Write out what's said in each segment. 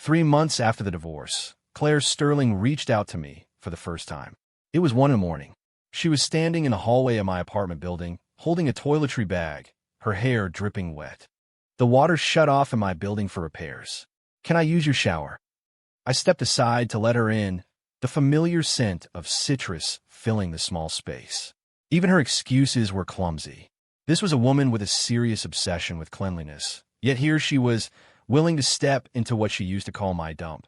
3 months after the divorce, Claire Sterling reached out to me for the first time. It was 1 in the morning. She was standing in the hallway of my apartment building, holding a toiletry bag, her hair dripping wet. The water shut off in my building for repairs. "Can I use your shower?" I stepped aside to let her in, the familiar scent of citrus filling the small space. Even her excuses were clumsy. This was a woman with a serious obsession with cleanliness, yet here she was, willing to step into what she used to call my dump.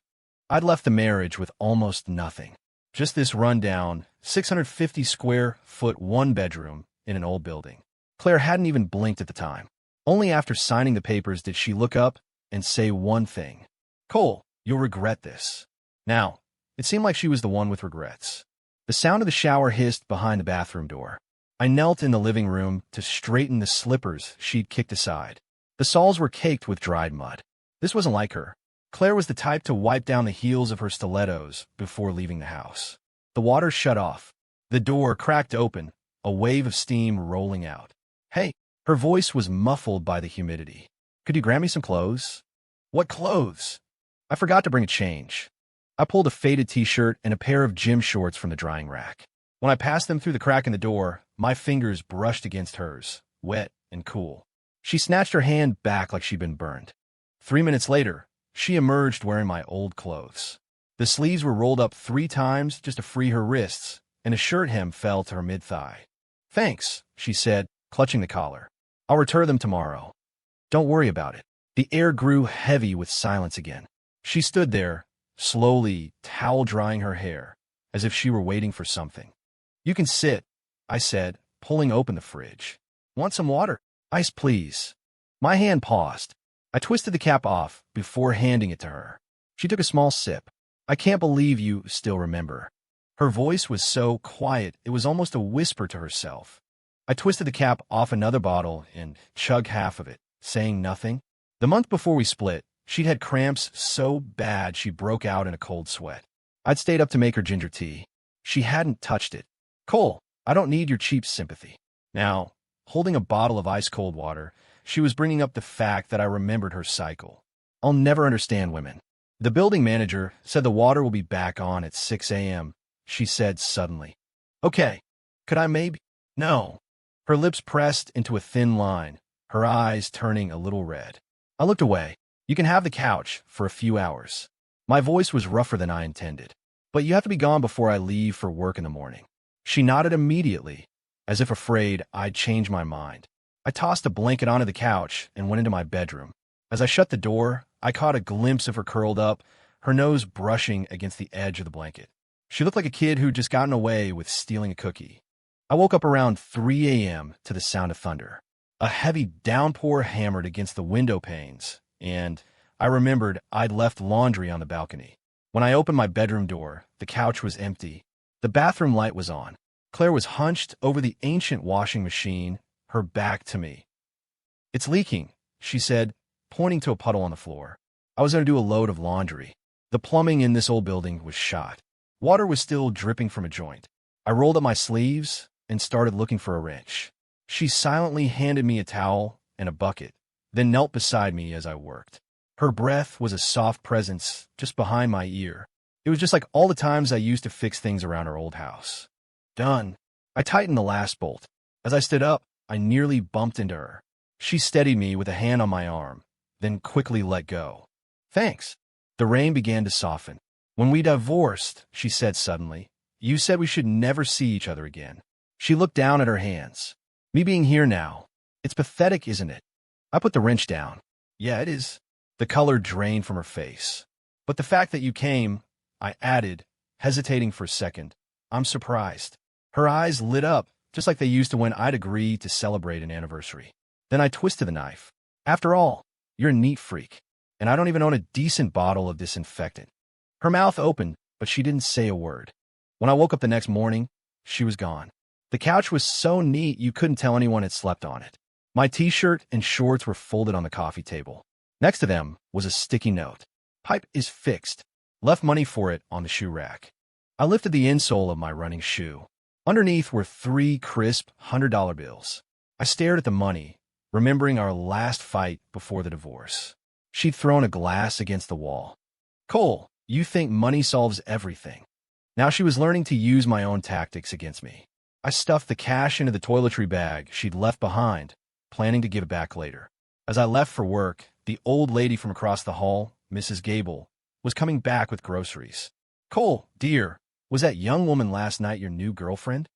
I'd left the marriage with almost nothing. Just this rundown, 650 square foot one-bedroom in an old building. Claire hadn't even blinked at the time. Only after signing the papers did she look up and say one thing. "Cole, you'll regret this." Now, it seemed like she was the one with regrets. The sound of the shower hissed behind the bathroom door. I knelt in the living room to straighten the slippers she'd kicked aside. The soles were caked with dried mud. This wasn't like her. Claire was the type to wipe down the heels of her stilettos before leaving the house. The water shut off. The door cracked open, a wave of steam rolling out. "Hey," her voice was muffled by the humidity. "Could you grab me some clothes?" "What clothes?" "I forgot to bring a change." I pulled a faded t-shirt and a pair of gym shorts from the drying rack. When I passed them through the crack in the door, my fingers brushed against hers, wet and cool. She snatched her hand back like she'd been burned. 3 minutes later, she emerged wearing my old clothes. The sleeves were rolled up 3 times just to free her wrists, and a shirt hem fell to her mid-thigh. "Thanks," she said, clutching the collar. "I'll return them tomorrow." "Don't worry about it." The air grew heavy with silence again. She stood there, slowly towel-drying her hair, as if she were waiting for something. "You can sit," I said, pulling open the fridge. "Want some water?" "Ice, please." My hand paused. I twisted the cap off before handing it to her. She took a small sip. "I can't believe you still remember." Her voice was so quiet it was almost a whisper to herself. I twisted the cap off another bottle and chugged half of it, saying nothing. The month before we split, she'd had cramps so bad she broke out in a cold sweat. I'd stayed up to make her ginger tea. She hadn't touched it. "Cole, I don't need your cheap sympathy." Now, holding a bottle of ice-cold water, she was bringing up the fact that I remembered her cycle. "I'll never understand women." "The building manager said the water will be back on at 6 a.m., she said suddenly. "Okay, could I maybe—" "No." Her lips pressed into a thin line, her eyes turning a little red. I looked away. "You can have the couch for a few hours." My voice was rougher than I intended. "But you have to be gone before I leave for work in the morning." She nodded immediately, as if afraid I'd change my mind. I tossed a blanket onto the couch and went into my bedroom. As I shut the door, I caught a glimpse of her curled up, her nose brushing against the edge of the blanket. She looked like a kid who'd just gotten away with stealing a cookie. I woke up around 3 a.m. to the sound of thunder. A heavy downpour hammered against the window panes, and I remembered I'd left laundry on the balcony. When I opened my bedroom door, the couch was empty. The bathroom light was on. Claire was hunched over the ancient washing machine, her back to me. "It's leaking," she said, pointing to a puddle on the floor. I was going to do a load of laundry. The plumbing in this old building was shot. Water was still dripping from a joint. I rolled up my sleeves and started looking for a wrench. She silently handed me a towel and a bucket, then knelt beside me as I worked. Her breath was a soft presence just behind my ear. It was just like all the times I used to fix things around our old house. "Done." I tightened the last bolt. As I stood up, I nearly bumped into her. She steadied me with a hand on my arm, then quickly let go. "Thanks." The rain began to soften. "When we divorced," she said suddenly, "you said we should never see each other again." She looked down at her hands. "Me being here now, it's pathetic, isn't it?" I put the wrench down. "Yeah, it is." The color drained from her face. "But the fact that you came," I added, hesitating for a second. "I'm surprised." Her eyes lit up, just like they used to when I'd agreed to celebrate an anniversary. Then I twisted the knife. "After all, you're a neat freak, and I don't even own a decent bottle of disinfectant." Her mouth opened, but she didn't say a word. When I woke up the next morning, she was gone. The couch was so neat you couldn't tell anyone had slept on it. My t-shirt and shorts were folded on the coffee table. Next to them was a sticky note. "Pipe is fixed. Left money for it on the shoe rack." I lifted the insole of my running shoe. Underneath were 3 crisp $100 bills. I stared at the money, remembering our last fight before the divorce. She'd thrown a glass against the wall. Cole, you think money solves everything. Now she was learning to use my own tactics against me. I stuffed the cash into the toiletry bag she'd left behind, planning to give it back later. As I left for work, the old lady from across the hall, Mrs. Gable, was coming back with groceries. Cole, dear, was that young woman last night your new girlfriend?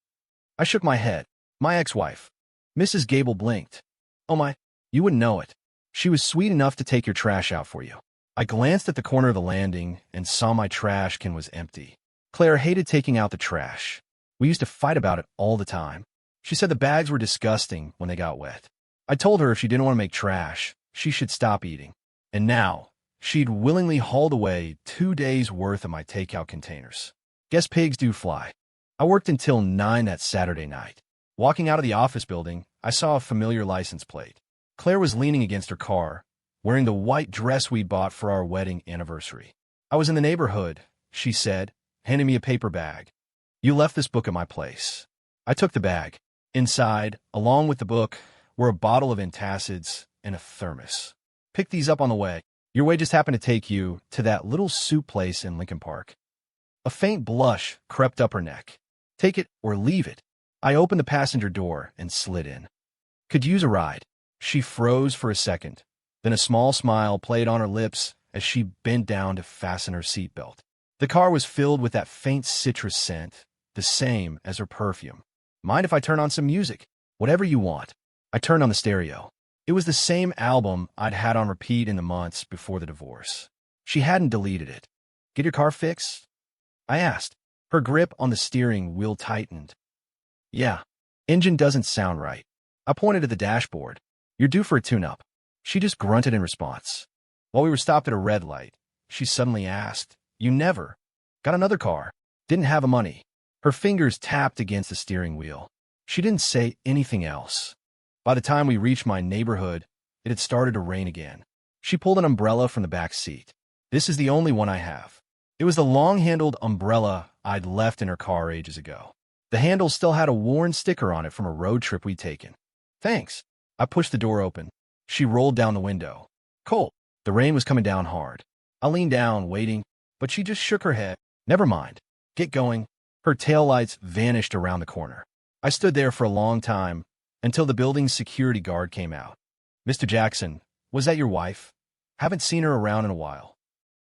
I shook my head. My ex-wife. Mrs. Gable blinked. Oh my, you wouldn't know it. She was sweet enough to take your trash out for you. I glanced at the corner of the landing and saw my trash can was empty. Claire hated taking out the trash. We used to fight about it all the time. She said the bags were disgusting when they got wet. I told her if she didn't want to make trash, she should stop eating. And now, she'd willingly hauled away 2 days' worth of my takeout containers. Guess pigs do fly. I worked until 9 that Saturday night. Walking out of the office building, I saw a familiar license plate. Claire was leaning against her car, wearing the white dress we bought for our wedding anniversary. I was in the neighborhood, she said, handing me a paper bag. You left this book at my place. I took the bag. Inside, along with the book, were a bottle of antacids and a thermos. Pick these up on the way. Your way just happened to take you to that little soup place in Lincoln Park. A faint blush crept up her neck. Take it or leave it. I opened the passenger door and slid in. Could use a ride. She froze for a second. Then a small smile played on her lips as she bent down to fasten her seatbelt. The car was filled with that faint citrus scent, the same as her perfume. Mind if I turn on some music? Whatever you want. I turned on the stereo. It was the same album I'd had on repeat in the months before the divorce. She hadn't deleted it. Get your car fixed? I asked. Her grip on the steering wheel tightened. Yeah. Engine doesn't sound right. I pointed at the dashboard. You're due for a tune-up. She just grunted in response. While we were stopped at a red light, she suddenly asked, You never got another car? Didn't have the money. Her fingers tapped against the steering wheel. She didn't say anything else. By the time we reached my neighborhood, it had started to rain again. She pulled an umbrella from the back seat. This is the only one I have. It was the long-handled umbrella I'd left in her car ages ago. The handle still had a worn sticker on it from a road trip we'd taken. Thanks. I pushed the door open. She rolled down the window. Cole. The rain was coming down hard. I leaned down, waiting, but she just shook her head. Never mind. Get going. Her taillights vanished around the corner. I stood there for a long time, until the building's security guard came out. Mr. Jackson, was that your wife? Haven't seen her around in a while.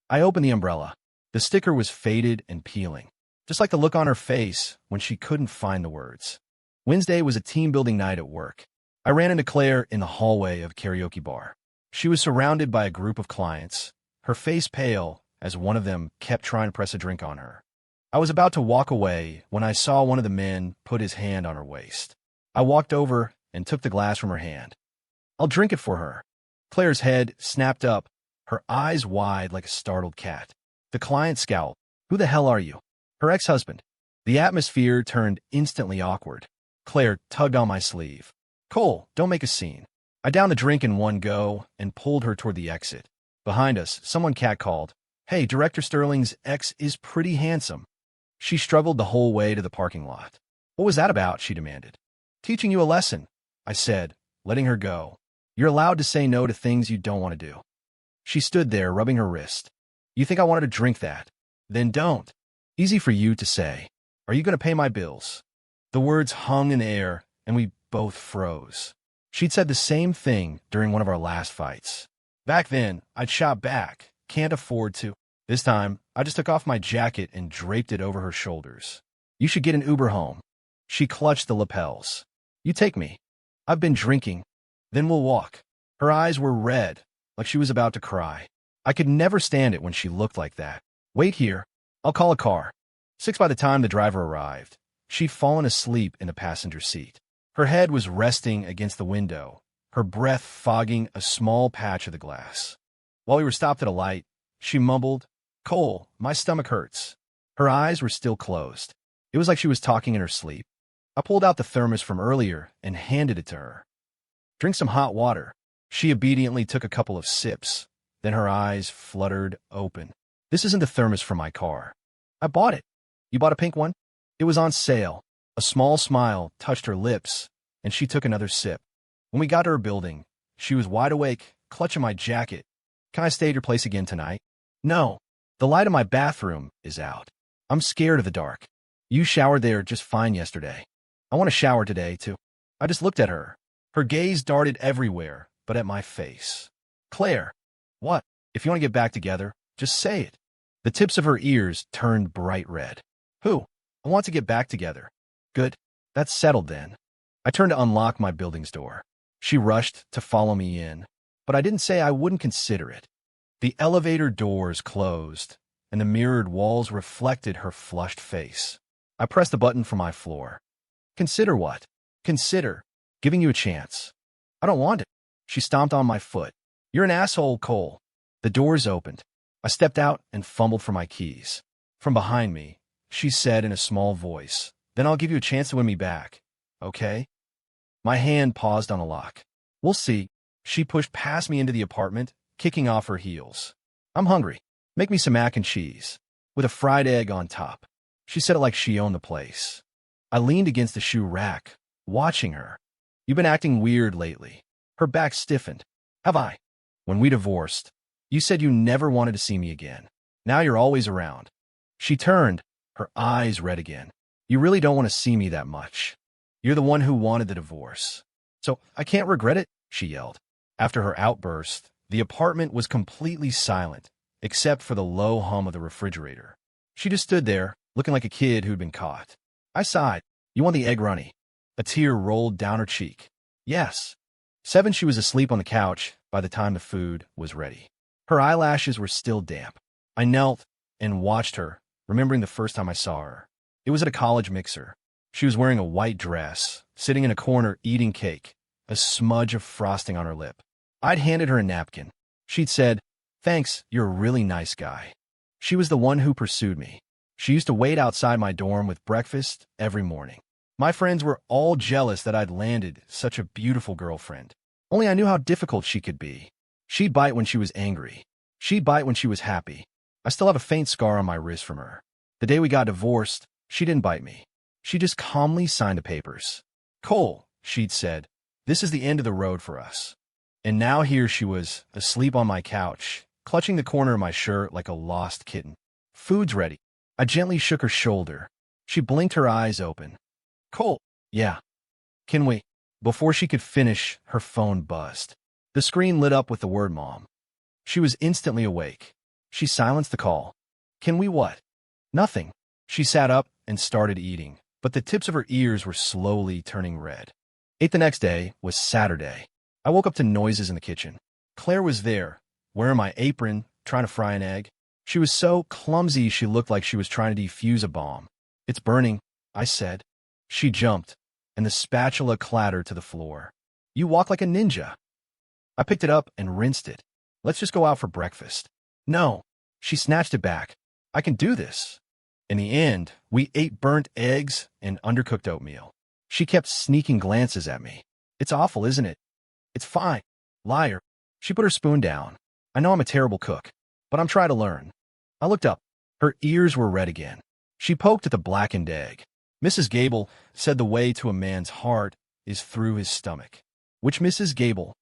I opened the umbrella. The sticker was faded and peeling, just like the look on her face when she couldn't find the words. Wednesday was a team-building night at work. I ran into Claire in the hallway of a karaoke bar. She was surrounded by a group of clients, her face pale as one of them kept trying to press a drink on her. I was about to walk away when I saw one of the men put his hand on her waist. I walked over and took the glass from her hand. I'll drink it for her. Claire's head snapped up, her eyes wide like a startled cat. The client scowled. Who the hell are you? Her ex-husband. The atmosphere turned instantly awkward. Claire tugged on my sleeve. Cole, don't make a scene. I downed the drink in one go and pulled her toward the exit. Behind us, someone catcalled. Hey, Director Sterling's ex is pretty handsome. She struggled the whole way to the parking lot. What was that about? She demanded. Teaching you a lesson, I said, letting her go. You're allowed to say no to things you don't want to do. She stood there, rubbing her wrist. You think I wanted to drink that? Then don't. Easy for you to say. Are you going to pay my bills? The words hung in the air, and we both froze. She'd said the same thing during one of our last fights. Back then, I'd shot back. Can't afford to. This time, I just took off my jacket and draped it over her shoulders. You should get an Uber home. She clutched the lapels. You take me. I've been drinking. Then we'll walk. Her eyes were red, like she was about to cry. I could never stand it when she looked like that. Wait here. I'll call a car. 6 by the time the driver arrived. She'd fallen asleep in the passenger seat. Her head was resting against the window, her breath fogging a small patch of the glass. While we were stopped at a light, she mumbled, Cole, my stomach hurts. Her eyes were still closed. It was like she was talking in her sleep. I pulled out the thermos from earlier and handed it to her. Drink some hot water. She obediently took a couple of sips. Then her eyes fluttered open. This isn't the thermos from my car. I bought it. You bought a pink one? It was on sale. A small smile touched her lips, and she took another sip. When we got to her building, she was wide awake, clutching my jacket. Can I stay at your place again tonight? No. The The light in my bathroom is out. I'm scared of the dark. You showered there just fine yesterday. I want to shower today, too. I just looked at her. Her gaze darted everywhere, but at my face. Claire. What? If you want to get back together, just say it. The tips of her ears turned bright red. Who? I want to get back together. Good. That's settled then. I turned to unlock my building's door. She rushed to follow me in, but I didn't say I wouldn't consider it. The elevator doors closed, and the mirrored walls reflected her flushed face. I pressed the button for my floor. Consider what? Consider giving you a chance. I don't want it. She stomped on my foot. You're an asshole, Cole. The doors opened. I stepped out and fumbled for my keys. From behind me, she said in a small voice, then I'll give you a chance to win me back. Okay? My hand paused on a lock. We'll see. She pushed past me into the apartment, kicking off her heels. I'm hungry. Make me some mac and cheese, with a fried egg on top. She said it like she owned the place. I leaned against the shoe rack, watching her. You've been acting weird lately. Her back stiffened. Have I? When we divorced, you said you never wanted to see me again. Now you're always around. She turned, her eyes red again. You really don't want to see me that much. You're the one who wanted the divorce. So I can't regret it, she yelled. After her outburst, the apartment was completely silent, except for the low hum of the refrigerator. She just stood there, looking like a kid who'd been caught. I sighed. You want the egg runny? A tear rolled down her cheek. Yes. 7, she was asleep on the couch by the time the food was ready. Her eyelashes were still damp. I knelt and watched her, remembering the first time I saw her. It was at a college mixer. She was wearing a white dress, sitting in a corner eating cake, a smudge of frosting on her lip. I'd handed her a napkin. She'd said, "Thanks, you're a really nice guy." She was the one who pursued me. She used to wait outside my dorm with breakfast every morning. My friends were all jealous that I'd landed such a beautiful girlfriend. Only I knew how difficult she could be. She'd bite when she was angry. She'd bite when she was happy. I still have a faint scar on my wrist from her. The day we got divorced, she didn't bite me. She just calmly signed the papers. Cole, she'd said, this is the end of the road for us. And now here she was, asleep on my couch, clutching the corner of my shirt like a lost kitten. Food's ready. I gently shook her shoulder. She blinked her eyes open. Cole, yeah. Can we? Before she could finish, her phone buzzed. The screen lit up with the word mom. She was instantly awake. She silenced the call. Can we what? Nothing. She sat up and started eating, but the tips of her ears were slowly turning red. The next day was Saturday. I woke up to noises in the kitchen. Claire was there, wearing my apron, trying to fry an egg. She was so clumsy she looked like she was trying to defuse a bomb. It's burning, I said. She jumped, and the spatula clattered to the floor. You walk like a ninja. I picked it up and rinsed it. Let's just go out for breakfast. No. She snatched it back. I can do this. In the end, we ate burnt eggs and undercooked oatmeal. She kept sneaking glances at me. It's awful, isn't it? It's fine. Liar. She put her spoon down. I know I'm a terrible cook, but I'm trying to learn. I looked up. Her ears were red again. She poked at the blackened egg. Mrs. Gable said the way to a man's heart is through his stomach. Which Mrs. Gable?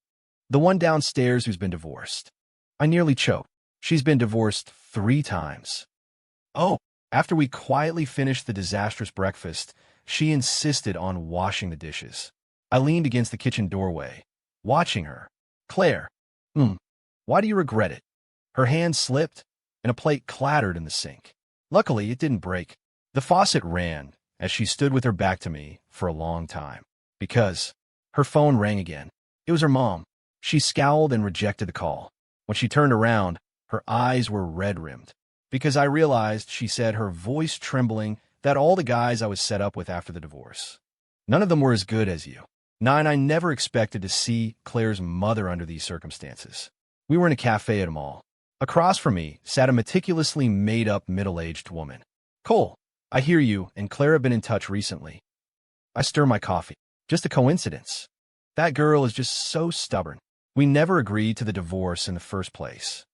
The one downstairs who's been divorced. I nearly choked. She's been divorced 3 times. Oh, after we quietly finished the disastrous breakfast, she insisted on washing the dishes. I leaned against the kitchen doorway, watching her. Claire, why do you regret it? Her hand slipped, and a plate clattered in the sink. Luckily, it didn't break. The faucet ran as she stood with her back to me for a long time. Because her phone rang again. It was her mom. She scowled and rejected the call. When she turned around, her eyes were red-rimmed. Because I realized, she said, her voice trembling, that all the guys I was set up with after the divorce, none of them were as good as you. 9, I never expected to see Claire's mother under these circumstances. We were in a cafe at a mall. Across from me sat a meticulously made-up middle-aged woman. Cole, I hear you and Claire have been in touch recently. I stir my coffee. Just a coincidence. That girl is just so stubborn. We never agreed to the divorce in the first place.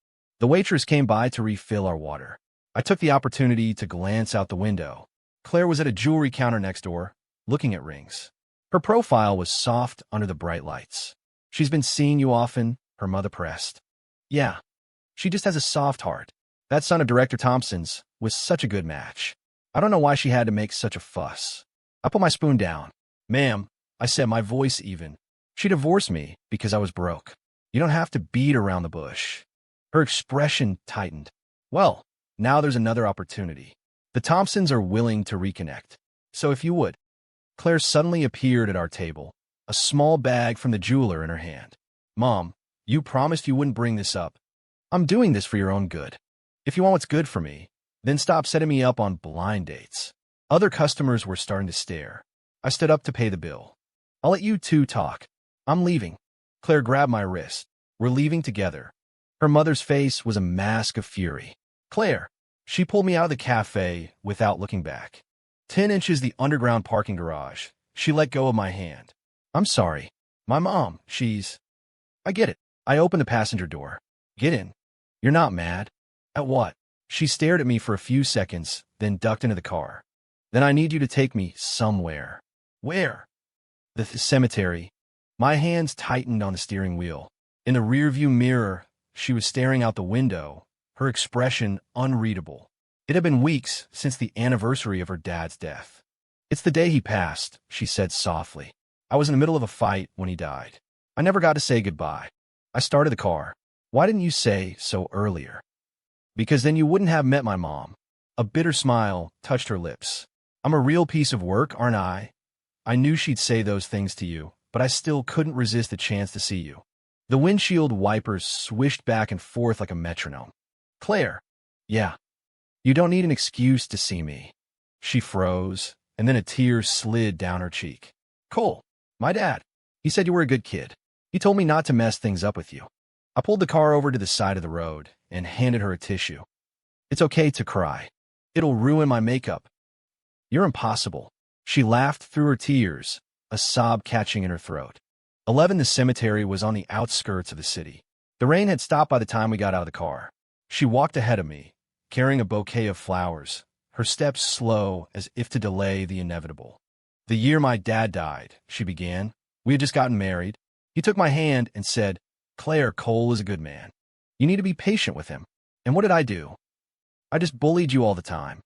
The waitress came by to refill our water. I took the opportunity to glance out the window. Claire was at a jewelry counter next door, looking at rings. Her profile was soft under the bright lights. She's been seeing you often, her mother pressed. Yeah. She just has a soft heart. That son of Director Thompson's was such a good match. I don't know why she had to make such a fuss. I put my spoon down. Ma'am, I said, my voice even. She divorced me because I was broke. You don't have to beat around the bush. Her expression tightened. Well, now there's another opportunity. The Thompsons are willing to reconnect. So if you would. Claire suddenly appeared at our table, a small bag from the jeweler in her hand. Mom, you promised you wouldn't bring this up. I'm doing this for your own good. If you want what's good for me, then stop setting me up on blind dates. Other customers were starting to stare. I stood up to pay the bill. I'll let you two talk. I'm leaving. Claire grabbed my wrist. We're leaving together. Her mother's face was a mask of fury. Claire. She pulled me out of the cafe without looking back. 10 inches the underground parking garage. She let go of my hand. I'm sorry. My mom, she's... I get it. I opened the passenger door. Get in. You're not mad? At what? She stared at me for a few seconds, then ducked into the car. Then I need you to take me somewhere. Where? The cemetery. My hands tightened on the steering wheel. In the rearview mirror, she was staring out the window, her expression unreadable. It had been weeks since the anniversary of her dad's death. It's the day he passed, she said softly. I was in the middle of a fight when he died. I never got to say goodbye. I started the car. Why didn't you say so earlier? Because then you wouldn't have met my mom. A bitter smile touched her lips. I'm a real piece of work, aren't I? I knew she'd say those things to you, but I still couldn't resist the chance to see you. The windshield wipers swished back and forth like a metronome. Claire. Yeah. You don't need an excuse to see me. She froze, and then a tear slid down her cheek. Cole, my dad. He said you were a good kid. He told me not to mess things up with you. I pulled the car over to the side of the road and handed her a tissue. It's okay to cry. It'll ruin my makeup. You're impossible. She laughed through her tears, a sob catching in her throat. 11 The cemetery was on the outskirts of the city. The rain had stopped by the time we got out of the car. She walked ahead of me, carrying a bouquet of flowers, her steps slow as if to delay the inevitable. The year my dad died, she began. We had just gotten married. He took my hand and said, Claire, Cole is a good man. You need to be patient with him. And what did I do? I just bullied you all the time.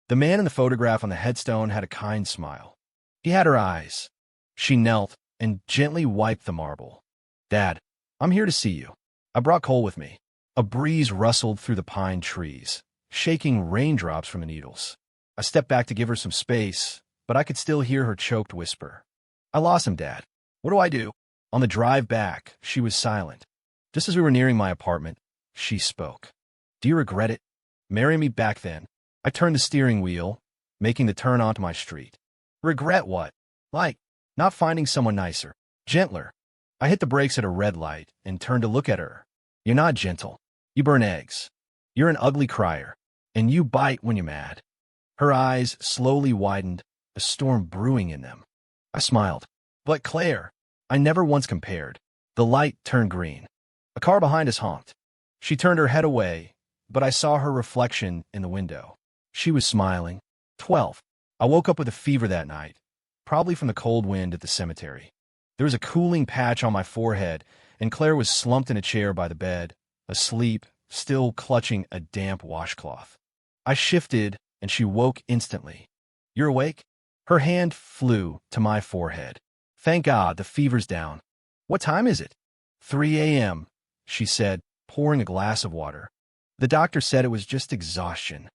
The man in the photograph on the headstone had a kind smile. He had her eyes. She knelt and gently wiped the marble. Dad, I'm here to see you. I brought Cole with me. A breeze rustled through the pine trees, shaking raindrops from the needles. I stepped back to give her some space, but I could still hear her choked whisper. I lost him, Dad. What do I do? On the drive back, she was silent. Just as we were nearing my apartment, she spoke. Do you regret it? Marry me back then. I turned the steering wheel, making the turn onto my street. Regret what? Like, not finding someone nicer, gentler. I hit the brakes at a red light and turned to look at her. You're not gentle. You burn eggs. You're an ugly crier, and you bite when you're mad. Her eyes slowly widened, a storm brewing in them. I smiled. But Claire, I never once compared. The light turned green. A car behind us honked. She turned her head away, but I saw her reflection in the window. She was smiling. 12. I woke up with a fever that night, probably from the cold wind at the cemetery. There was a cooling patch on my forehead, and Claire was slumped in a chair by the bed, asleep, still clutching a damp washcloth. I shifted, and she woke instantly. You're awake? Her hand flew to my forehead. Thank God, the fever's down. What time is it? 3 a.m., she said, pouring a glass of water. The doctor said it was just exhaustion.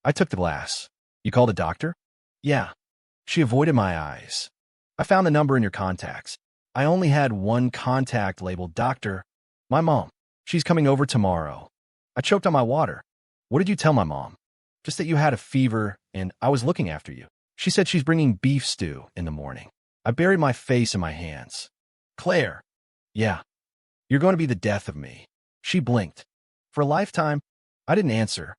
I took the glass. You called a doctor? Yeah. She avoided my eyes. I found the number in your contacts. I only had one contact labeled doctor. My mom. She's coming over tomorrow. I choked on my water. What did you tell my mom? Just that you had a fever and I was looking after you. She said she's bringing beef stew in the morning. I buried my face in my hands. Claire. Yeah. You're going to be the death of me. She blinked. For a lifetime, I didn't answer.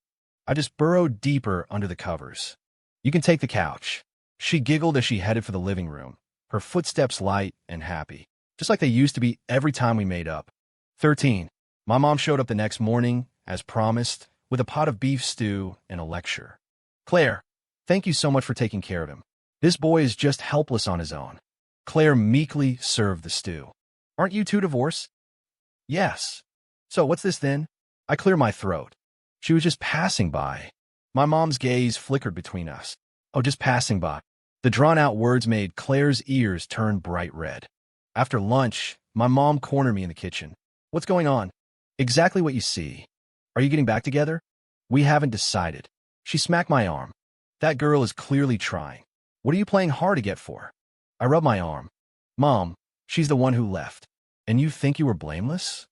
I just burrowed deeper under the covers. You can take the couch. She giggled as she headed for the living room, her footsteps light and happy, just like they used to be every time we made up. 13. My mom showed up the next morning, as promised, with a pot of beef stew and a lecture. Claire, thank you so much for taking care of him. This boy is just helpless on his own. Claire meekly served the stew. Aren't you two divorced? Yes. So what's this then? I clear my throat. She was just passing by. My mom's gaze flickered between us. Oh, just passing by. The drawn-out words made Claire's ears turn bright red. After lunch, my mom cornered me in the kitchen. What's going on? Exactly what you see. Are you getting back together? We haven't decided. She smacked my arm. That girl is clearly trying. What are you playing hard to get for? I rubbed my arm. Mom, she's the one who left. And you think you were blameless?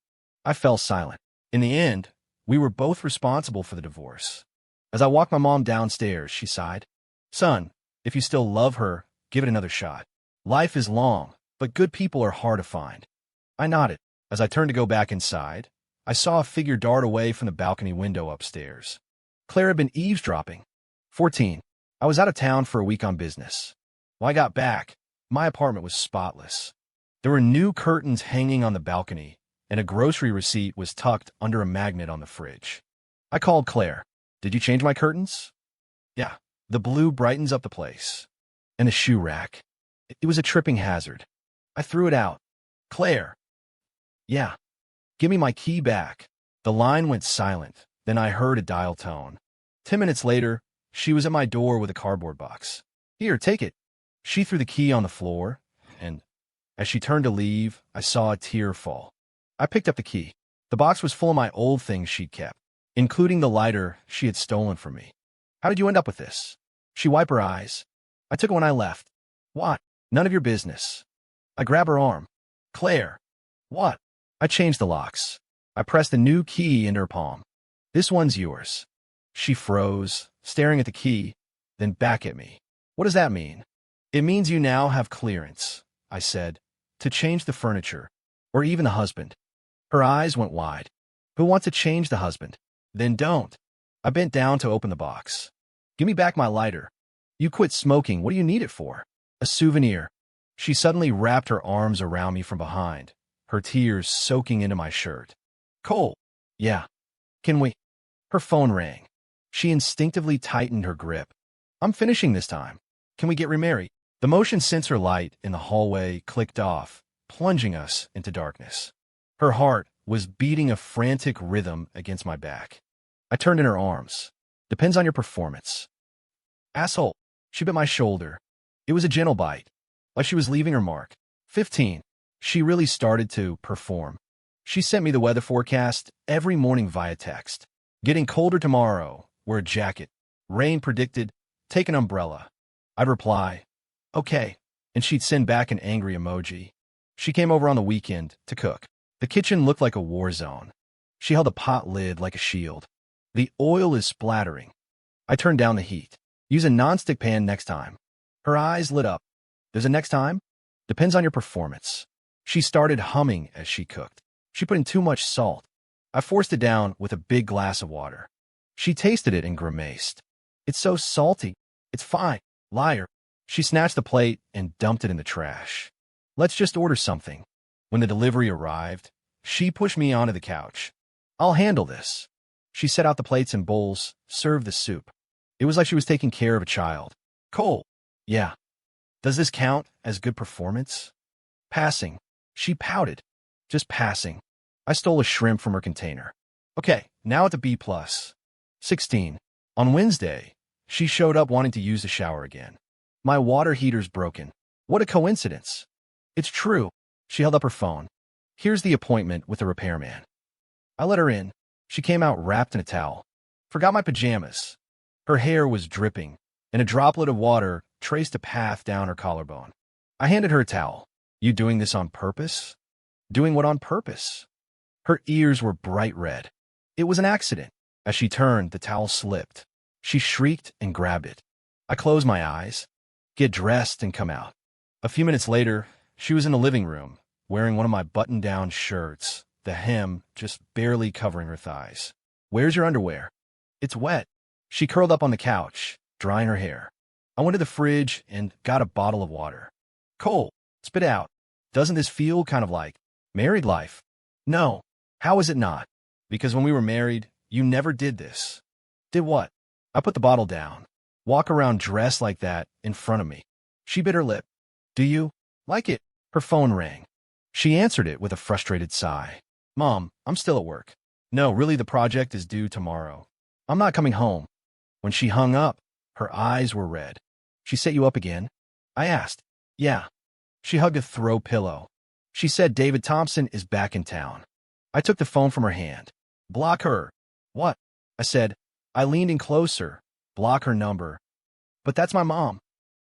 I fell silent. In the end, we were both responsible for the divorce. As I walked my mom downstairs, she sighed. Son, if you still love her, give it another shot. Life is long, but good people are hard to find. I nodded. As I turned to go back inside, I saw a figure dart away from the balcony window upstairs. Claire had been eavesdropping. 14. I was out of town for a week on business. When I got back, my apartment was spotless. There were new curtains hanging on the balcony, and a grocery receipt was tucked under a magnet on the fridge. I called Claire. Did you change my curtains? Yeah. The blue brightens up the place. And the shoe rack. It was a tripping hazard. I threw it out. Claire. Yeah. Give me my key back. The line went silent. Then I heard a dial tone. 10 minutes later, she was at my door with a cardboard box. Here, take it. She threw the key on the floor, and as she turned to leave, I saw a tear fall. I picked up the key. The box was full of my old things she'd kept, including the lighter she had stolen from me. How did you end up with this? She wiped her eyes. I took it when I left. What? None of your business. I grabbed her arm. Claire. What? I changed the locks. I pressed the new key into her palm. This one's yours. She froze, staring at the key, then back at me. What does that mean? It means you now have clearance, I said, to change the furniture, or even the husband. Her eyes went wide. Who wants to change the husband? Then don't. I bent down to open the box. Give me back my lighter. You quit smoking. What do you need it for? A souvenir. She suddenly wrapped her arms around me from behind, her tears soaking into my shirt. Cole. Yeah. Can we? Her phone rang. She instinctively tightened her grip. I'm finishing this time. Can we get remarried? The motion sensor light in the hallway clicked off, plunging us into darkness. Her heart was beating a frantic rhythm against my back. I turned in her arms. Depends on your performance. Asshole. She bit my shoulder. It was a gentle bite, like she was leaving her mark. 15. She really started to perform. She sent me the weather forecast every morning via text. Getting colder tomorrow. Wear a jacket. Rain predicted. Take an umbrella. I'd reply, okay, and she'd send back an angry emoji. She came over on the weekend to cook. The kitchen looked like a war zone. She held a pot lid like a shield. The oil is splattering. I turned down the heat. Use a nonstick pan next time. Her eyes lit up. There's a next time? Depends on your performance. She started humming as she cooked. She put in too much salt. I forced it down with a big glass of water. She tasted it and grimaced. It's so salty. It's fine. Liar. She snatched the plate and dumped it in the trash. Let's just order something. When the delivery arrived, she pushed me onto the couch. I'll handle this. She set out the plates and bowls, served the soup. It was like she was taking care of a child. Cole. Yeah. Does this count as good performance? Passing. She pouted. Just passing. I stole a shrimp from her container. Okay, now at the B+. 16. On Wednesday, she showed up wanting to use the shower again. My water heater's broken. What a coincidence. It's true. She held up her phone. Here's the appointment with the repairman. I let her in. She came out wrapped in a towel. Forgot my pajamas. Her hair was dripping, and a droplet of water traced a path down her collarbone. I handed her a towel. You doing this on purpose? Doing what on purpose? Her ears were bright red. It was an accident. As she turned, the towel slipped. She shrieked and grabbed it. I closed my eyes. Get dressed and come out. A few minutes later, she was in the living room, wearing one of my button-down shirts, the hem just barely covering her thighs. Where's your underwear? It's wet. She curled up on the couch, drying her hair. I went to the fridge and got a bottle of water. Cole, spit out. Doesn't this feel kind of like married life? No. How is it not? Because when we were married, you never did this. Did what? I put the bottle down. Walk around dressed like that in front of me. She bit her lip. Do you like it? Her phone rang. She answered it with a frustrated sigh. Mom, I'm still at work. No, really, the project is due tomorrow. I'm not coming home. When she hung up, her eyes were red. She set you up again? I asked. Yeah. She hugged a throw pillow. She said David Thompson is back in town. I took the phone from her hand. Block her. What? I said. I leaned in closer. Block her number. But that's my mom.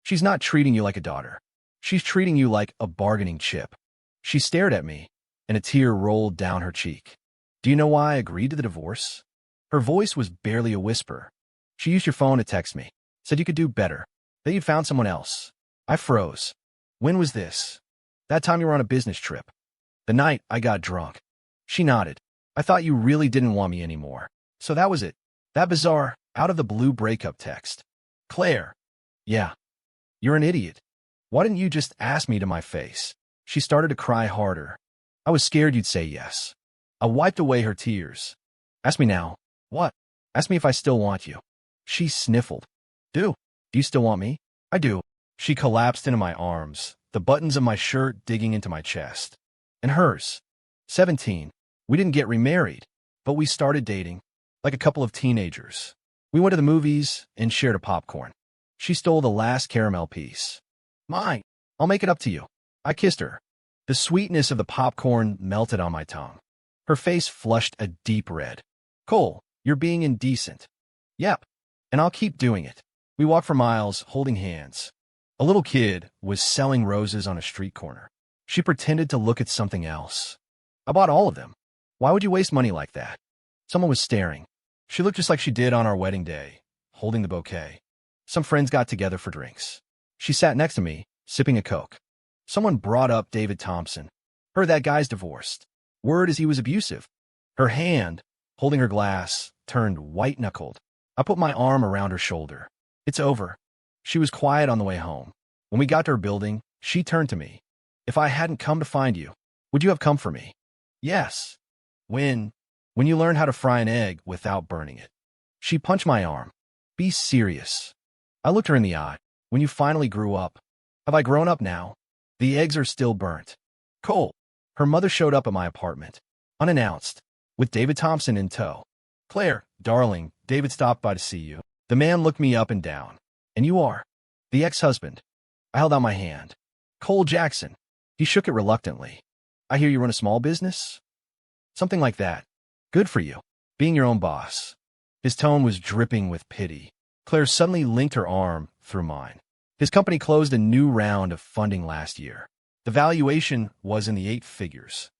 She's not treating you like a daughter. She's treating you like a bargaining chip. She stared at me, and a tear rolled down her cheek. Do you know why I agreed to the divorce? Her voice was barely a whisper. She used your phone to text me. Said you could do better. That you'd found someone else. I froze. When was this? That time you were on a business trip. The night I got drunk. She nodded. I thought you really didn't want me anymore. So that was it. That bizarre, out-of-the-blue breakup text. Claire. Yeah. You're an idiot. Why didn't you just ask me to my face? She started to cry harder. I was scared you'd say yes. I wiped away her tears. Ask me now. What? Ask me if I still want you. She sniffled. Do you still want me? I do. She collapsed into my arms, the buttons of my shirt digging into my chest. And hers. 17. We didn't get remarried, but we started dating, like a couple of teenagers. We went to the movies and shared a popcorn. She stole the last caramel piece. Mine. I'll make it up to you. I kissed her. The sweetness of the popcorn melted on my tongue. Her face flushed a deep red. Cole, you're being indecent. Yep. And I'll keep doing it. We walked for miles, holding hands. A little kid was selling roses on a street corner. She pretended to look at something else. I bought all of them. Why would you waste money like that? Someone was staring. She looked just like she did on our wedding day, holding the bouquet. Some friends got together for drinks. She sat next to me, sipping a Coke. Someone brought up David Thompson. Heard that guy's divorced. Word is he was abusive. Her hand, holding her glass, turned white-knuckled. I put my arm around her shoulder. It's over. She was quiet on the way home. When we got to her building, she turned to me. If I hadn't come to find you, would you have come for me? Yes. When you learned how to fry an egg without burning it. She punched my arm. Be serious. I looked her in the eye. When you finally grew up. Have I grown up now? The eggs are still burnt. Cole. Her mother showed up at my apartment, unannounced, with David Thompson in tow. Claire, darling, David stopped by to see you. The man looked me up and down. And you are? The ex-husband. I held out my hand. Cole Jackson. He shook it reluctantly. I hear you run a small business? Something like that. Good for you. Being your own boss. His tone was dripping with pity. Claire suddenly linked her arm through mine. His company closed a new round of funding last year. The valuation was in the 8 figures.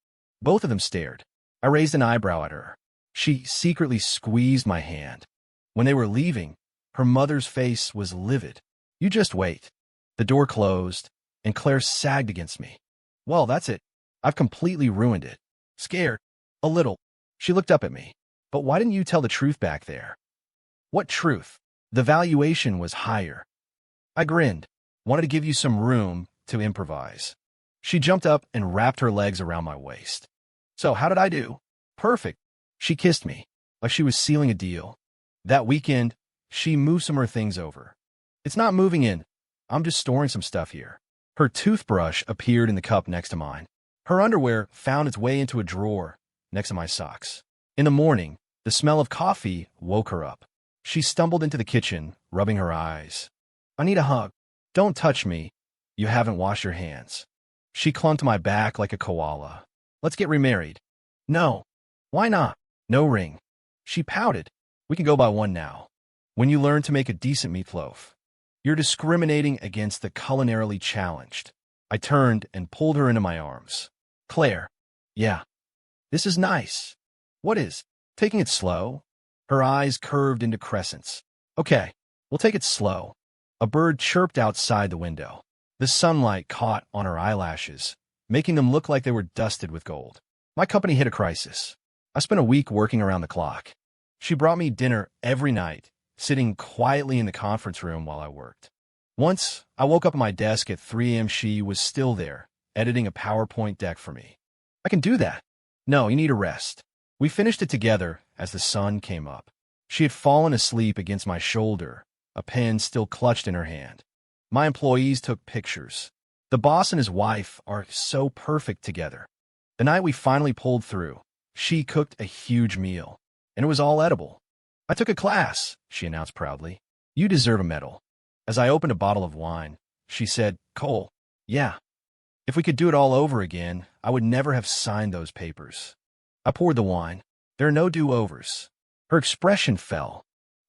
Both of them stared. I raised an eyebrow at her. She secretly squeezed my hand. When they were leaving, her mother's face was livid. You just wait. The door closed, and Claire sagged against me. Well, that's it. I've completely ruined it. Scared. A little. She looked up at me. But why didn't you tell the truth back there? What truth? The valuation was higher. I grinned. Wanted to give you some room to improvise. She jumped up and wrapped her legs around my waist. So how did I do? Perfect. She kissed me, like she was sealing a deal. That weekend, she moved some of her things over. It's not moving in. I'm just storing some stuff here. Her toothbrush appeared in the cup next to mine. Her underwear found its way into a drawer next to my socks. In the morning, the smell of coffee woke her up. She stumbled into the kitchen, rubbing her eyes. I need a hug. Don't touch me. You haven't washed your hands. She clung to my back like a koala. Let's get remarried. No. Why not? No ring. She pouted. We can go by one now. When you learn to make a decent meatloaf. You're discriminating against the culinarily challenged. I turned and pulled her into my arms. Claire. Yeah. This is nice. What is? Taking it slow? Her eyes curved into crescents. Okay, we'll take it slow. A bird chirped outside the window. The sunlight caught on her eyelashes, making them look like they were dusted with gold. My company hit a crisis. I spent a week working around the clock. She brought me dinner every night, sitting quietly in the conference room while I worked. Once, I woke up at my desk at 3 a.m. She was still there, editing a PowerPoint deck for me. I can do that. No, you need a rest. We finished it together as the sun came up. She had fallen asleep against my shoulder, a pen still clutched in her hand. My employees took pictures. The boss and his wife are so perfect together. The night we finally pulled through, she cooked a huge meal, and it was all edible. I took a class, she announced proudly. You deserve a medal. As I opened a bottle of wine, she said, Cole, yeah. If we could do it all over again, I would never have signed those papers. I poured the wine. There are no do-overs. Her expression fell.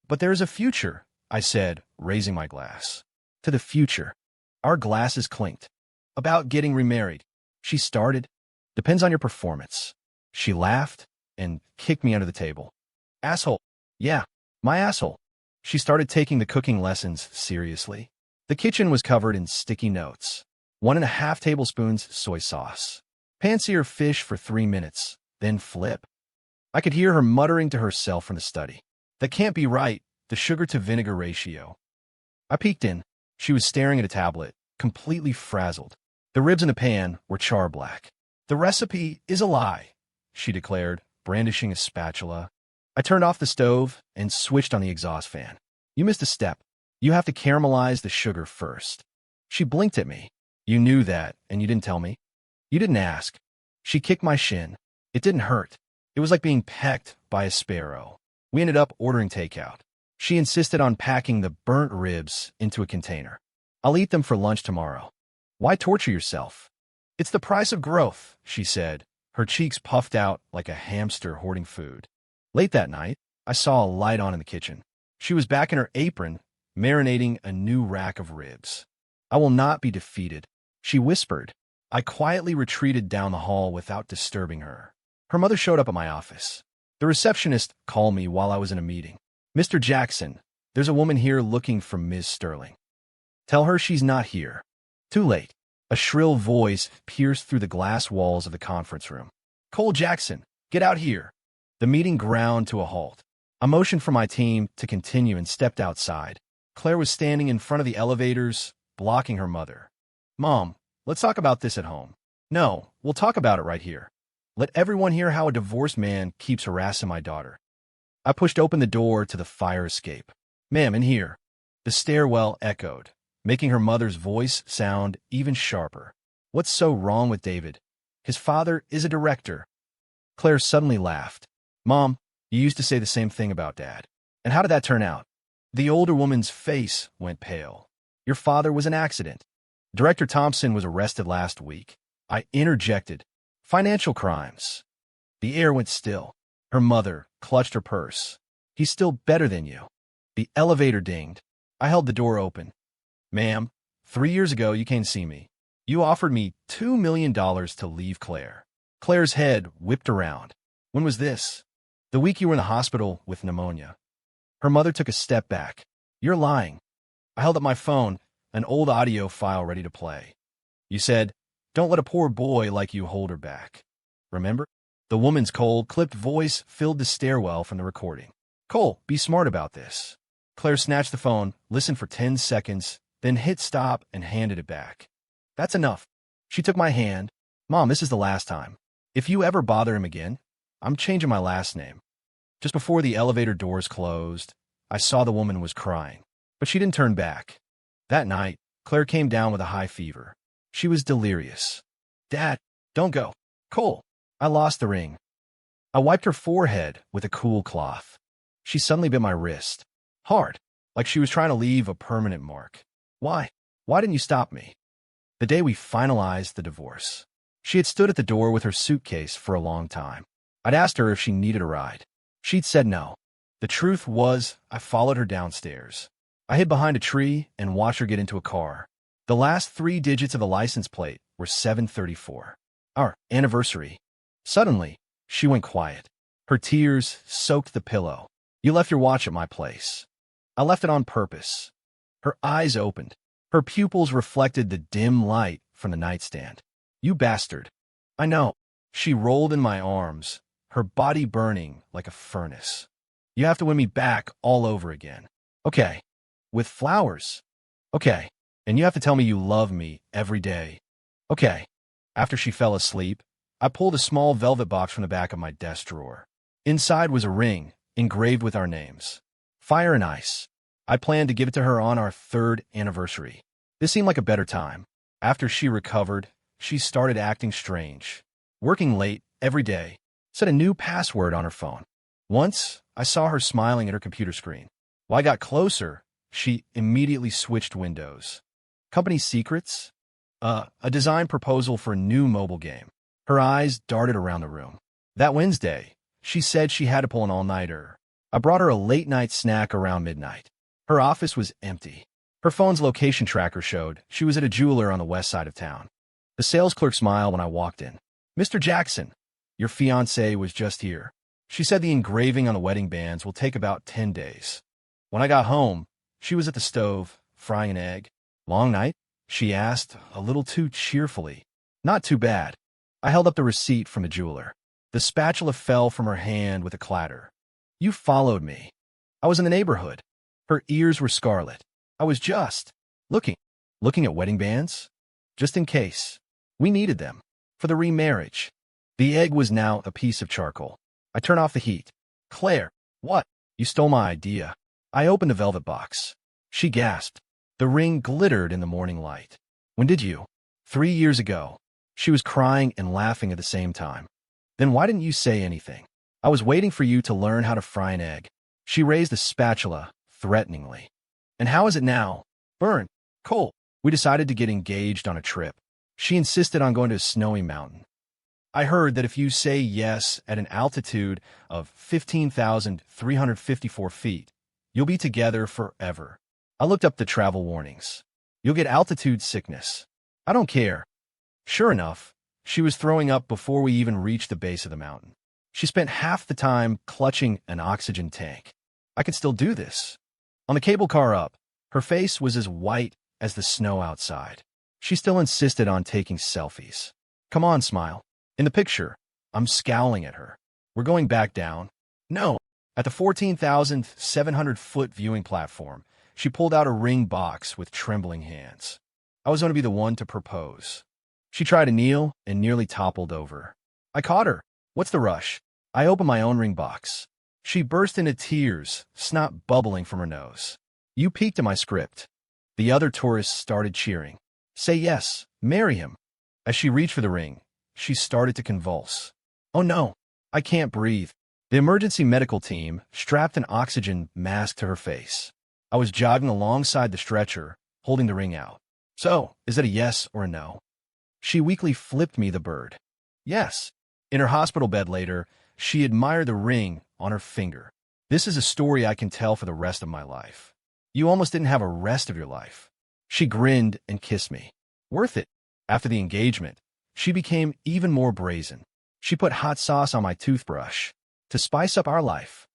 But there is a future, I said, raising my glass. To the future. Our glasses clinked. About getting remarried. She started. Depends on your performance. She laughed and kicked me under the table. Asshole. Yeah, my asshole. She started taking the cooking lessons seriously. The kitchen was covered in sticky notes. 1.5 tablespoons soy sauce. Pan-sear fish for 3 minutes, then flip. I could hear her muttering to herself from the study. That can't be right, the sugar-to-vinegar ratio. I peeked in. She was staring at a tablet, completely frazzled. The ribs in the pan were char-black. The recipe is a lie, she declared, brandishing a spatula. I turned off the stove and switched on the exhaust fan. You missed a step. You have to caramelize the sugar first. She blinked at me. You knew that, and you didn't tell me. You didn't ask. She kicked my shin. It didn't hurt. It was like being pecked by a sparrow. We ended up ordering takeout. She insisted on packing the burnt ribs into a container. I'll eat them for lunch tomorrow. Why torture yourself? It's the price of growth, she said, her cheeks puffed out like a hamster hoarding food. Late that night, I saw a light on in the kitchen. She was back in her apron, marinating a new rack of ribs. I will not be defeated, she whispered. I quietly retreated down the hall without disturbing her. Her mother showed up at my office. The receptionist called me while I was in a meeting. Mr. Jackson, there's a woman here looking for Ms. Sterling. Tell her she's not here. Too late. A shrill voice pierced through the glass walls of the conference room. Cole Jackson, get out here. The meeting ground to a halt. I motioned for my team to continue and stepped outside. Claire was standing in front of the elevators, blocking her mother. Mom, let's talk about this at home. No, we'll talk about it right here. Let everyone hear how a divorced man keeps harassing my daughter. I pushed open the door to the fire escape. Ma'am, in here. The stairwell echoed, making her mother's voice sound even sharper. What's so wrong with David? His father is a director. Claire suddenly laughed. Mom, you used to say the same thing about Dad. And how did that turn out? The older woman's face went pale. Your father was an accident. Director Thompson was arrested last week. I interjected. Financial crimes. The air went still. Her mother clutched her purse. He's still better than you. The elevator dinged. I held the door open. Ma'am, 3 years ago you came to see me. You offered me $2 million to leave Claire. Claire's head whipped around. When was this? The week you were in the hospital with pneumonia. Her mother took a step back. You're lying. I held up my phone, an old audio file ready to play. You said, don't let a poor boy like you hold her back. Remember? The woman's cold, clipped voice filled the stairwell from the recording. Cole, be smart about this. Claire snatched the phone, listened for 10 seconds, then hit stop and handed it back. That's enough. She took my hand. Mom, this is the last time. If you ever bother him again, I'm changing my last name. Just before the elevator doors closed, I saw the woman was crying, but she didn't turn back. That night, Claire came down with a high fever. She was delirious. Dad, don't go. Cole, I lost the ring. I wiped her forehead with a cool cloth. She suddenly bit my wrist. Hard, like she was trying to leave a permanent mark. Why? Why didn't you stop me? The day we finalized the divorce. She had stood at the door with her suitcase for a long time. I'd asked her if she needed a ride. She'd said no. The truth was, I followed her downstairs. I hid behind a tree and watched her get into a car. The last 3 digits of the license plate were 734. Our anniversary. Suddenly, she went quiet. Her tears soaked the pillow. You left your watch at my place. I left it on purpose. Her eyes opened. Her pupils reflected the dim light from the nightstand. You bastard. I know. She rolled in my arms, her body burning like a furnace. You have to win me back all over again. Okay. With flowers. Okay. And you have to tell me you love me every day. Okay. After she fell asleep, I pulled a small velvet box from the back of my desk drawer. Inside was a ring, engraved with our names. Fire and Ice. I planned to give it to her on our 3rd anniversary. This seemed like a better time. After she recovered, she started acting strange. Working late every day. Set a new password on her phone. Once, I saw her smiling at her computer screen. While I got closer, she immediately switched windows. Company secrets? A design proposal for a new mobile game. Her eyes darted around the room. That Wednesday, she said she had to pull an all-nighter. I brought her a late-night snack around midnight. Her office was empty. Her phone's location tracker showed she was at a jeweler on the west side of town. The sales clerk smiled when I walked in. "Mr. Jackson, your fiancée was just here. She said the engraving on the wedding bands will take about 10 days. When I got home, she was at the stove, frying an egg. Long night? She asked, a little too cheerfully. Not too bad. I held up the receipt from the jeweler. The spatula fell from her hand with a clatter. You followed me. I was in the neighborhood. Her ears were scarlet. I was just looking at wedding bands? Just in case. We needed them. For the remarriage. The egg was now a piece of charcoal. I turned off the heat. Claire, what? You stole my idea. I opened the velvet box. She gasped. The ring glittered in the morning light. When did you? 3 years ago. She was crying and laughing at the same time. Then why didn't you say anything? I was waiting for you to learn how to fry an egg. She raised the spatula, threateningly. And how is it now? Burn. Cold. We decided to get engaged on a trip. She insisted on going to a snowy mountain. I heard that if you say yes at an altitude of 15,354 feet, you'll be together forever. I looked up the travel warnings. You'll get altitude sickness. I don't care. Sure enough, she was throwing up before we even reached the base of the mountain. She spent half the time clutching an oxygen tank. I could still do this. On the cable car up, her face was as white as the snow outside. She still insisted on taking selfies. Come on, smile. In the picture, I'm scowling at her. We're going back down. No. At the 14,700-foot viewing platform, she pulled out a ring box with trembling hands. I was going to be the one to propose. She tried to kneel and nearly toppled over. I caught her. What's the rush? I opened my own ring box. She burst into tears, snot bubbling from her nose. You peeked at my script. The other tourists started cheering. Say yes. Marry him. As she reached for the ring, she started to convulse. Oh no, I can't breathe. The emergency medical team strapped an oxygen mask to her face. I was jogging alongside the stretcher, holding the ring out. So, is it a yes or a no? She weakly flipped me the bird. Yes. In her hospital bed later, she admired the ring on her finger. This is a story I can tell for the rest of my life. You almost didn't have a rest of your life. She grinned and kissed me. Worth it. After the engagement, she became even more brazen. She put hot sauce on my toothbrush to spice up our life.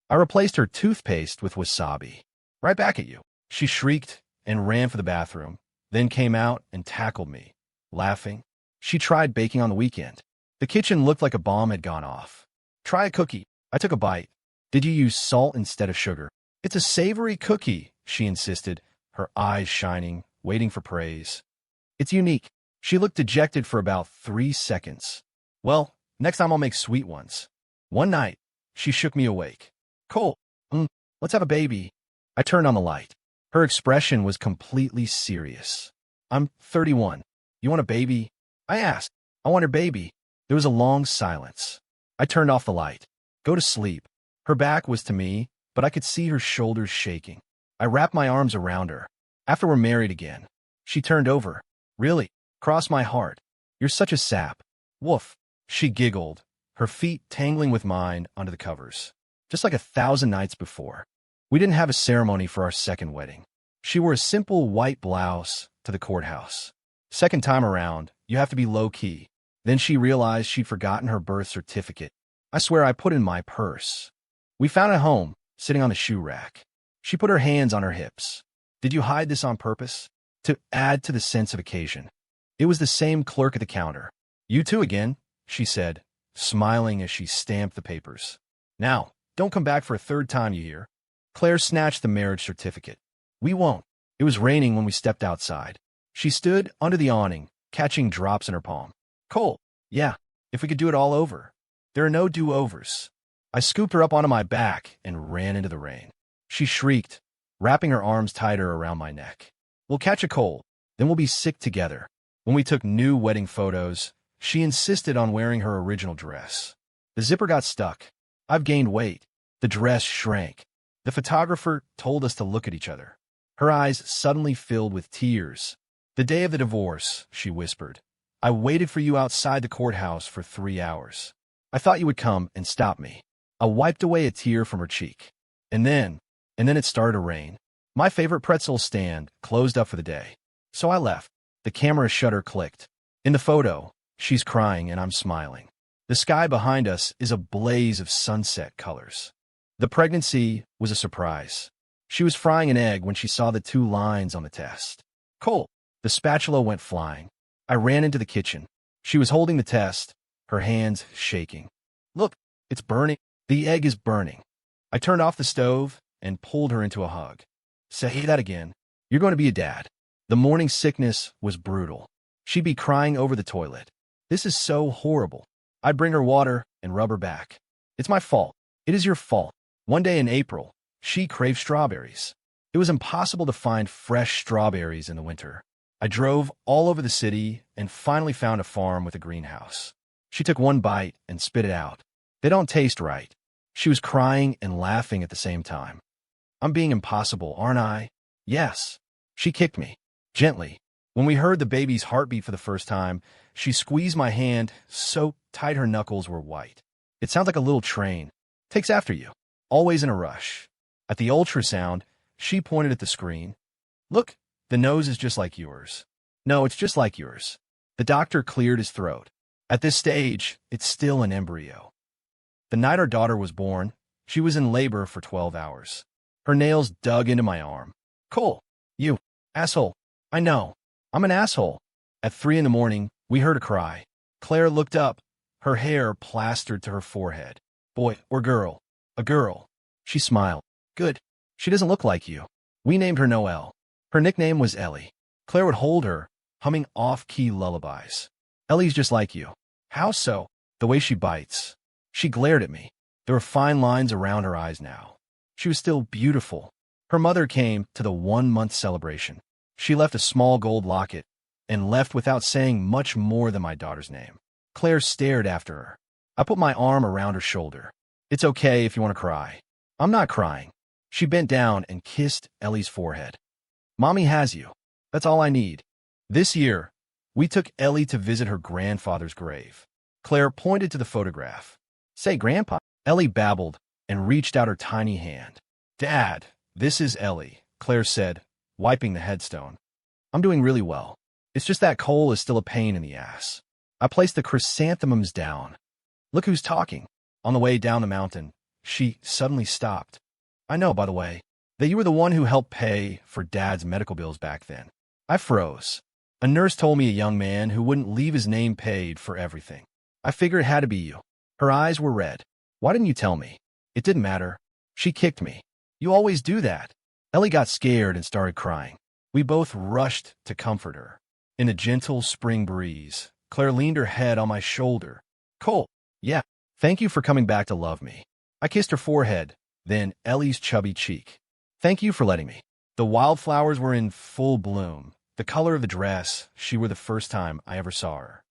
I replaced her toothpaste with wasabi. Right back at you. She shrieked and ran for the bathroom, then came out and tackled me, laughing. She tried baking on the weekend. The kitchen looked like a bomb had gone off. Try a cookie. I took a bite. Did you use salt instead of sugar? It's a savory cookie, she insisted, her eyes shining, waiting for praise. It's unique. She looked dejected for about 3 seconds. Well, next time I'll make sweet ones. One night, she shook me awake. Cole, let's have a baby. I turned on the light. Her expression was completely serious. I'm 31. You want a baby? I asked. I want her baby. There was a long silence. I turned off the light. Go to sleep. Her back was to me, but I could see her shoulders shaking. I wrapped my arms around her. After we're married again. She turned over. Really? Cross my heart. You're such a sap. Woof. She giggled, her feet tangling with mine under the covers. Just like 1,000 nights before. We didn't have a ceremony for our second wedding. She wore a simple white blouse to the courthouse. Second time around, you have to be low-key. Then she realized she'd forgotten her birth certificate. I swear I put it in my purse. We found it at home, sitting on the shoe rack. She put her hands on her hips. Did you hide this on purpose? To add to the sense of occasion. It was the same clerk at the counter. You too again, she said, smiling as she stamped the papers. Now, don't come back for a third time, you hear? Claire snatched the marriage certificate. We won't. It was raining when we stepped outside. She stood under the awning, catching drops in her palm. Cole, yeah, if we could do it all over. There are no do-overs. I scooped her up onto my back and ran into the rain. She shrieked, wrapping her arms tighter around my neck. We'll catch a cold, then we'll be sick together. When we took new wedding photos, she insisted on wearing her original dress. The zipper got stuck. I've gained weight. The dress shrank. The photographer told us to look at each other. Her eyes suddenly filled with tears. "The day of the divorce," she whispered. "I waited for you outside the courthouse for 3 hours. I thought you would come and stop me." I wiped away a tear from her cheek. And then it started to rain. My favorite pretzel stand closed up for the day. So I left. The camera shutter clicked. In the photo, she's crying and I'm smiling. The sky behind us is a blaze of sunset colors. The pregnancy was a surprise. She was frying an egg when she saw the 2 lines on the test. Cool. The spatula went flying. I ran into the kitchen. She was holding the test, her hands shaking. "Look, it's burning. The egg is burning." I turned off the stove and pulled her into a hug. "Say that again. You're going to be a dad." The morning sickness was brutal. She'd be crying over the toilet. "This is so horrible." I'd bring her water and rub her back. "It's my fault. It is your fault." One day in April, she craved strawberries. It was impossible to find fresh strawberries in the winter. I drove all over the city and finally found a farm with a greenhouse. She took one bite and spit it out. "They don't taste right." She was crying and laughing at the same time. "I'm being impossible, aren't I?" "Yes." She kicked me. Gently. When we heard the baby's heartbeat for the first time, she squeezed my hand so tight her knuckles were white. "It sounds like a little train. Takes after you. Always in a rush." At the ultrasound, she pointed at the screen. "Look, the nose is just like yours." "No, it's just like yours." The doctor cleared his throat. "At this stage, it's still an embryo." The night our daughter was born, she was in labor for 12 hours. Her nails dug into my arm. "Cole, you asshole." "I know. I'm an asshole." At 3 a.m, we heard a cry. Claire looked up, her hair plastered to her forehead. "Boy or girl?" "A girl." She smiled. "Good. She doesn't look like you." We named her Noelle. Her nickname was Ellie. Claire would hold her, humming off-key lullabies. "Ellie's just like you." "How so?" "The way she bites." She glared at me. There were fine lines around her eyes now. She was still beautiful. Her mother came to the 1-month celebration. She left a small gold locket and left without saying much more than my daughter's name. Claire stared after her. I put my arm around her shoulder. "It's okay if you want to cry." "I'm not crying." She bent down and kissed Ellie's forehead. "Mommy has you. That's all I need." This year, we took Ellie to visit her grandfather's grave. Claire pointed to the photograph. "Say, Grandpa." Ellie babbled and reached out her tiny hand. "Dad, this is Ellie," Claire said, wiping the headstone. "I'm doing really well. It's just that Cole is still a pain in the ass." I placed the chrysanthemums down. "Look who's talking." On the way down the mountain, she suddenly stopped. "I know, by the way, that you were the one who helped pay for Dad's medical bills back then." I froze. A nurse told me a young man who wouldn't leave his name paid for everything. I figured it had to be you. Her eyes were red. "Why didn't you tell me?" "It didn't matter." She kicked me. "You always do that." Ellie got scared and started crying. We both rushed to comfort her. In the gentle spring breeze, Claire leaned her head on my shoulder. "Cole." "Yeah. Thank you for coming back to love me." I kissed her forehead, then Ellie's chubby cheek. "Thank you for letting me." The wildflowers were in full bloom. The color of the dress, she wore the first time I ever saw her.